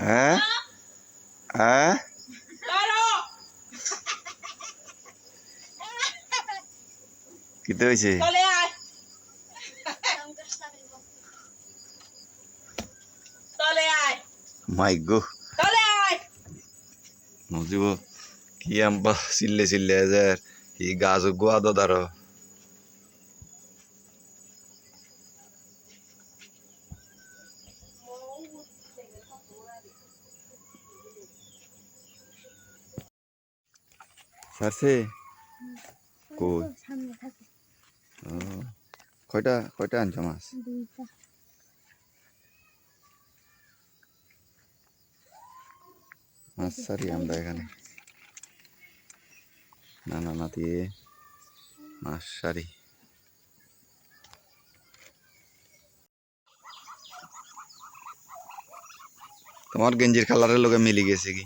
হ্যাঁ হ্যাঁ কিতে হয়েছে মাই গো মজিব কি আম্পা চিল্লে চিল্লে যার কি গাছ গোয়া দার সারছে কই কয়টা কয়টা আনছ মাছ মাছ সারি আমরা এখানে নানা না দিয়ে মাছ সারি তোমার গেঞ্জির কালারের লোকে মিলি গেছে কি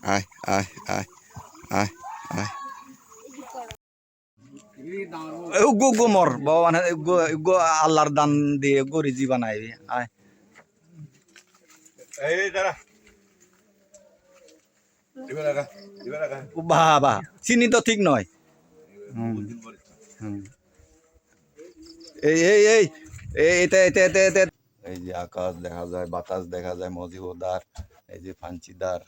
আয় আয় আয় আয় আয় উগো উগো মর ভগবান উগো উগো আল্লাহর দান দিয়ে গরি জীবন আইবি আয় এই দাঁড়া বাবা চিনি তো ঠিক নয় এই এই এই এটা এটা এটা এটা এই যে আকাশ দেখা যায় বাতাস দেখা যায় মজিবদার এই যে ফাঞ্চিদার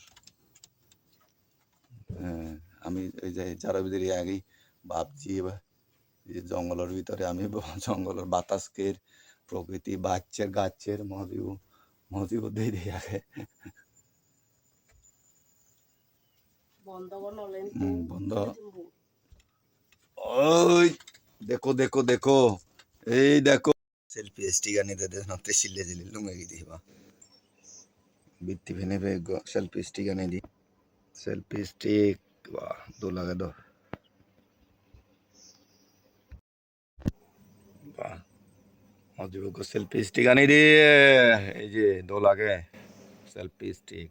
আমি এই যে যারা ভিতরে আগেই ভাবছি এবার যে জঙ্গলের ভিতরে আমি জঙ্গলের বাতাসকে প্রকৃতি বাচ্চের গাছের মজিব দিয়ে দিয়ে আগে বন্ধ ওই দেখো দেখো দেখো এই দেখো সেলফি স্টিক আনি দে নতে সিলে দিলে লুঙ্গে গিয়ে দিবা বিত্তি ভেনে গো সেলফি স্টিক আনি দি সেলফি স্টিক বাহ দো লাগে দো বাহ মজিব গো সেলফি স্টিক আনি দি এই যে দো লাগে সেলফি স্টিক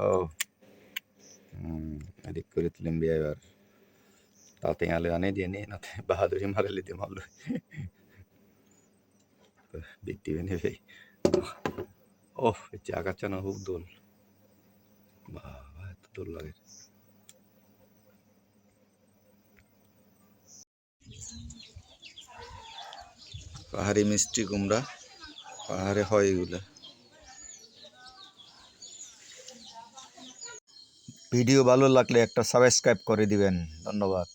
ও এদিক করে তুলিম বিয়া এবার তাতে আলে আনে দিয়ে নি নাতে বাহাদুরি মারে লিতে মারলো বিত্তি ভেনে ভাই ও চাকাচ্ছা না খুব দোল বাবা এত দোল লাগে পাহাড়ি মিষ্টি কুমড়া পাহাড়ে হয় এগুলা ভিডিও ভালো লাগলে একটা সাবস্ক্রাইব করে দিবেন ধন্যবাদ।